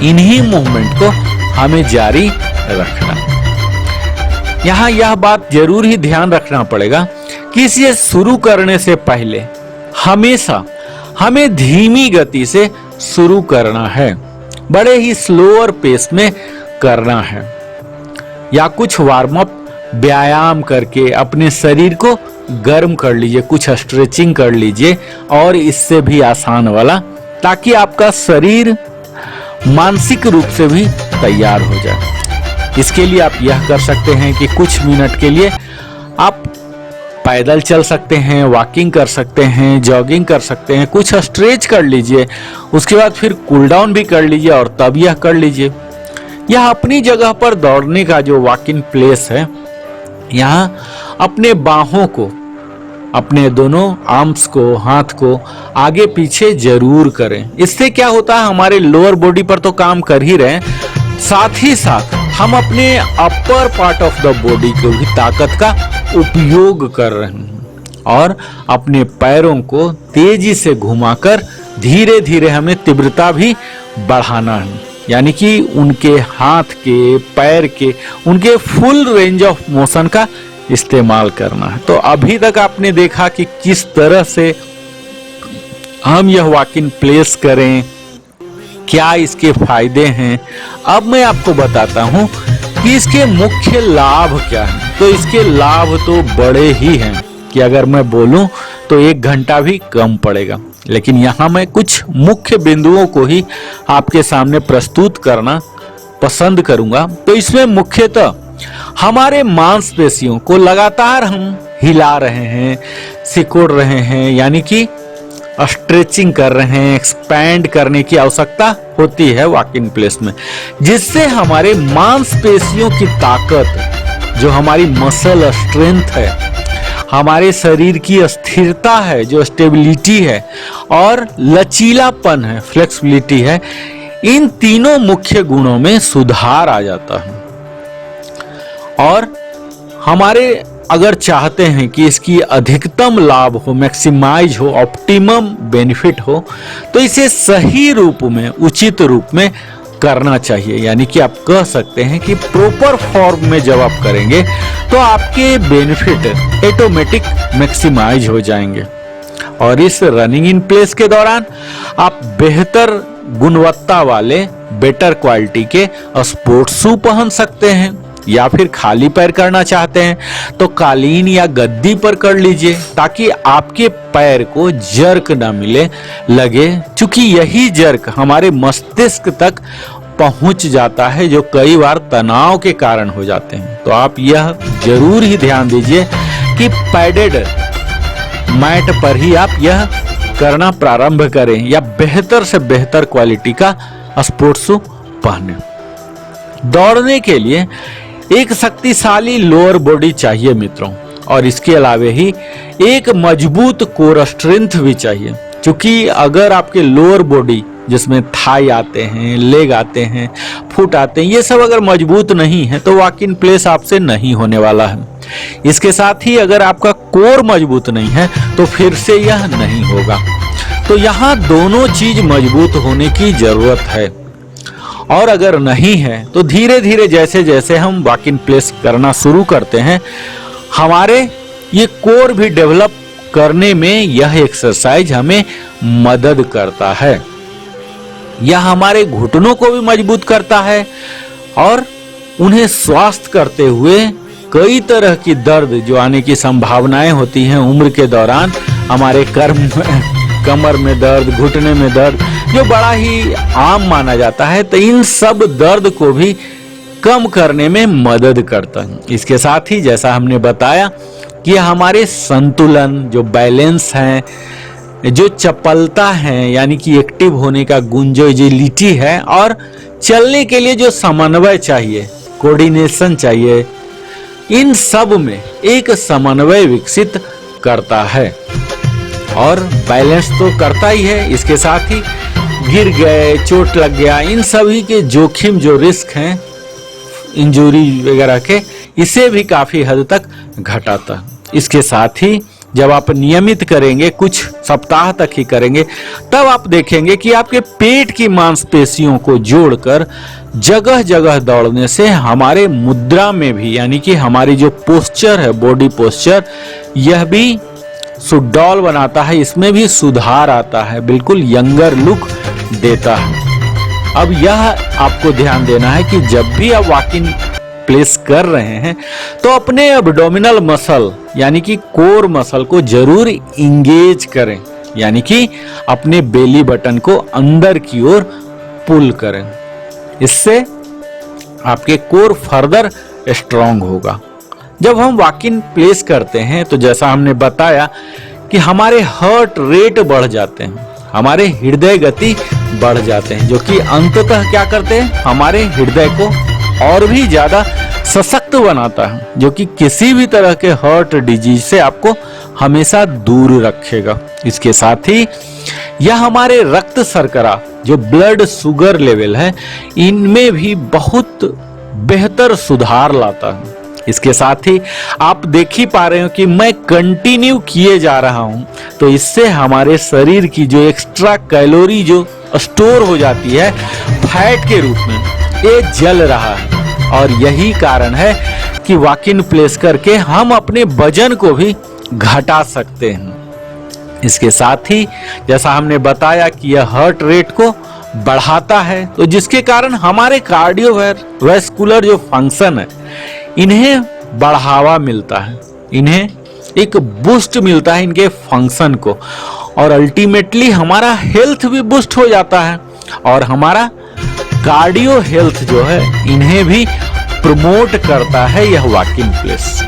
इन्हीं मूवमेंट को हमें जारी रखना। यहाँ यह बात जरूर ही ध्यान रखना पड़ेगा कि इसे शुरू करने से पहले हमेशा हमें धीमी गति से शुरू करना है, बड़े ही स्लोअर पेस में करना है, या कुछ वार्म अप व्यायाम करके अपने शरीर को गर्म कर लीजिए, कुछ स्ट्रेचिंग कर लीजिए, और इससे भी आसान वाला, ताकि आपका शरीर मानसिक रूप से भी तैयार हो जाए। इसके लिए आप यह कर सकते हैं कि कुछ मिनट के लिए आप पैदल चल सकते हैं, वॉकिंग कर सकते हैं, जॉगिंग कर सकते हैं, कुछ स्ट्रेच कर लीजिए, उसके बाद फिर कूल डाउन भी कर लीजिए और तब यह कर लीजिए। यह अपनी जगह पर दौड़ने का जो वॉक इन प्लेस है, यहाँ अपने बाहों को, अपने दोनों आर्म्स को, हाथ को आगे पीछे जरूर करें। इससे क्या होता है, हमारे लोअर बॉडी पर तो काम कर ही रहे हैं, साथ ही साथ हम अपने upper part of the body को भी ताकत का उपयोग कर रहे हैं, और अपने पैरों को तेजी से घुमाकर धीरे धीरे हमें तीव्रता भी बढ़ाना है, यानी कि उनके हाथ के, पैर के, उनके फुल रेंज ऑफ मोशन का इस्तेमाल करना है। तो अभी तक आपने देखा कि किस तरह से हम यह वॉक इन प्लेस करें, क्या इसके फायदे हैं। अब मैं आपको बताता हूं कि इसके मुख्य लाभ क्या हैं। तो इसके लाभ तो बड़े ही हैं कि अगर मैं बोलूं तो 1 घंटा भी कम पड़ेगा, लेकिन यहाँ मैं कुछ मुख्य बिंदुओं को ही आपके सामने प्रस्तुत करना पसंद करूंगा। तो इसमें मुख्यतः हमारे मांसपेशियों को लगातार हम हिला रहे हैं, सिकोड़ रहे हैं, यानी कि स्ट्रेचिंग कर रहे हैं, एक्सपैंड करने की आवश्यकता होती है वॉक इन प्लेस में, जिससे हमारे मांसपेशियों की ताकत, जो हमारी मसल स्ट्रेंथ है, हमारे शरीर की स्थिरता है, जो स्टेबिलिटी है, और लचीलापन है, फ्लेक्सिबिलिटी है, इन तीनों मुख्य गुणों में सुधार आ जाता है। और हमारे अगर चाहते हैं कि इसकी अधिकतम लाभ हो, मैक्सिमाइज हो, ऑप्टिमम बेनिफिट हो, तो इसे सही रूप में, उचित रूप में करना चाहिए। यानी कि आप कह सकते हैं कि प्रॉपर फॉर्म में जब आप करेंगे तो आपके बेनिफिट ऑटोमेटिक मैक्सिमाइज हो जाएंगे। और इस रनिंग इन प्लेस के दौरान आप बेहतर गुणवत्ता वाले, बेटर क्वालिटी के स्पोर्ट्स शू पहन सकते हैं, या फिर खाली पैर करना चाहते हैं तो कालीन या गद्दी पर कर लीजिए, ताकि आपके पैर को जर्क ना मिले लगे, क्योंकि यही जर्क हमारे मस्तिष्क तक पहुंच जाता है, जो कई बार तनाव के कारण हो जाते हैं। तो आप यह जरूर ही ध्यान दीजिए कि पैडेड मैट पर ही आप यह करना प्रारंभ करें, या बेहतर से बेहतर क्वालिटी का स्पोर्ट्स शू पहने। दौड़ने के लिए एक शक्तिशाली लोअर बॉडी चाहिए मित्रों, और इसके अलावे ही एक मजबूत कोर स्ट्रेंथ भी चाहिए, क्योंकि अगर आपके लोअर बॉडी, जिसमें थाई आते हैं, लेग आते हैं, फुट आते हैं, ये सब अगर मजबूत नहीं है तो वॉक इन प्लेस आपसे नहीं होने वाला है। इसके साथ ही अगर आपका कोर मजबूत नहीं है तो फिर से यह नहीं होगा। तो यहाँ दोनों चीज मजबूत होने की जरूरत है, और अगर नहीं है तो धीरे धीरे जैसे जैसे हम वॉक इन प्लेस करना शुरू करते हैं, हमारे ये कोर भी डेवलप करने में यह एक्सरसाइज हमें मदद करता है। यह हमारे घुटनों को भी मजबूत करता है, और उन्हें स्वस्थ करते हुए कई तरह की दर्द जो आने की संभावनाएं होती हैं उम्र के दौरान, हमारे कमर में दर्द, घुटने में दर्द, जो बड़ा ही आम माना जाता है, तो इन सब दर्द को भी कम करने में मदद करता है। इसके साथ ही जैसा हमने बताया कि हमारे संतुलन, जो बैलेंस है, जो चपलता है, यानी कि एक्टिव होने का गुण, जो एजिलिटी है, और चलने के लिए जो समन्वय चाहिए, कोऑर्डिनेशन चाहिए, इन सब में एक समन्वय विकसित करता है। और बैलेंस तो करता ही है, इसके साथ ही गिर गए, चोट लग गया, इन सभी के जोखिम, जो रिस्क हैं इंजरी वगैरह के, इसे भी काफी हद तक घटाता है। इसके साथ ही जब आप नियमित करेंगे, कुछ सप्ताह तक ही करेंगे, तब आप देखेंगे कि आपके पेट की मांसपेशियों को जोड़कर जगह जगह दौड़ने से हमारे मुद्रा में भी, यानी कि हमारी जो पोस्चर है, बॉडी पोस्चर, यह भी सुडौल बनाता है, इसमें भी सुधार आता है, बिल्कुल यंगर लुक देता है। अब यह आपको ध्यान देना है कि जब भी आप वॉकिंग प्लेस कर रहे हैं तो अपने एब्डोमिनल मसल यानी कि कोर मसल को जरूर इंगेज करें, यानी कि अपने बेली बटन को अंदर की ओर पुल करें। इससे आपके कोर फर्दर स्ट्रांग होगा। जब हम वॉकिंग प्लेस करते हैं तो जैसा हमने बताया कि हमारे हार्ट रेट बढ़ जाते हैं, हमारे हृदय गति बढ़ जाते हैं, जो कि अंततः क्या करते हैं, हमारे हृदय को और भी ज्यादा सशक्त बनाता है, जो कि किसी भी तरह के हार्ट डिजीज से आपको हमेशा दूर रखेगा। इसके साथ ही यह हमारे रक्त शर्करा, जो ब्लड शुगर लेवल है, इनमें भी बहुत बेहतर सुधार लाता है। इसके साथ ही आप देख ही पा रहे हो कि मैं कंटिन्यू किए जा रहा हूं, तो इससे हमारे शरीर की जो एक्स्ट्रा कैलोरी जो स्टोर हो जाती है फैट के रूप में, ये जल रहा है। और यही कारण है कि वॉकिंग प्लेस करके हम अपने वजन को भी घटा सकते हैं। इसके साथ ही जैसा हमने बताया कि यह हार्ट रेट को बढ़ाता है, तो जिसके कारण हमारे कार्डियोवैस्कुलर जो फंक्शन है, इन्हें बढ़ावा मिलता है, इन्हें एक बूस्ट मिलता है इनके फंक्शन को, और अल्टीमेटली हमारा हेल्थ भी बूस्ट हो जाता है और हमारा कार्डियो हेल्थ जो है इन्हें भी प्रमोट करता है यह वॉकिंग प्लेस।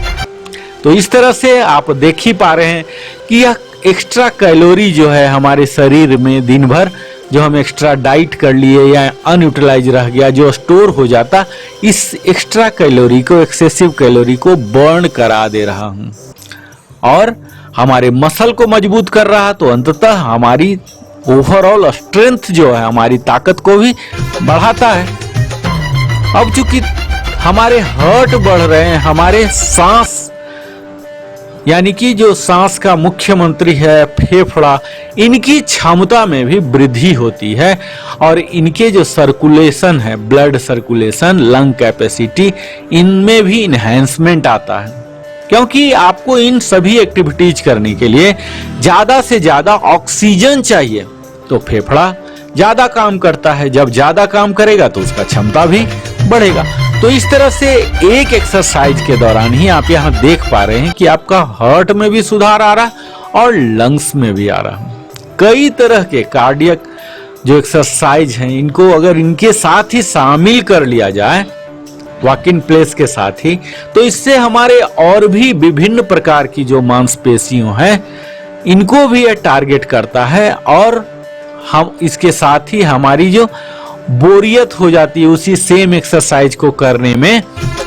तो इस तरह से आप देख ही पा रहे हैं कि यह एक्स्ट्रा कैलोरी जो है हमारे शरीर में दिन भर जो हम एक्स्ट्रा डाइट कर लिए या अनयूटिलाइज रह गया, जो स्टोर हो जाता, इस एक्स्ट्रा कैलोरी को, एक्सेसिव कैलोरी को बर्न करा दे रहा हूं और हमारे मसल को मजबूत कर रहा, तो अंततः हमारी ओवरऑल स्ट्रेंथ जो है, हमारी ताकत को भी बढ़ाता है। अब चूंकि हमारे हार्ट बढ़ रहे हैं, हमारे सांस यानी कि जो सांस का मुख्यमंत्री है फेफड़ा, इनकी क्षमता में भी वृद्धि होती है और इनके जो सर्कुलेशन है, ब्लड सर्कुलेशन, लंग कैपेसिटी, इनमें भी इन्हेंसमेंट आता है। क्योंकि आपको इन सभी एक्टिविटीज करने के लिए ज्यादा से ज्यादा ऑक्सीजन चाहिए, तो फेफड़ा ज्यादा काम करता है। जब ज्यादा काम करेगा तो उसका क्षमता भी बढ़ेगा। तो इस तरह से एक एक्सरसाइज के दौरान ही आप यहाँ देख पा रहे हैं कि आपका हार्ट में भी सुधार आ रहा और लंग्स में भी आ रहा। कई तरह के कार्डियक जो एक्सरसाइज हैं, इनको अगर इनके साथ ही शामिल कर लिया जाए वॉकिंग प्लेस के साथ ही, तो इससे हमारे और भी विभिन्न प्रकार की जो मांसपेशियों हैं, इनको भी यह टारगेट करता है और हम इसके साथ ही हमारी जो बोरियत हो जाती है उसी सेम एक्सरसाइज को करने में,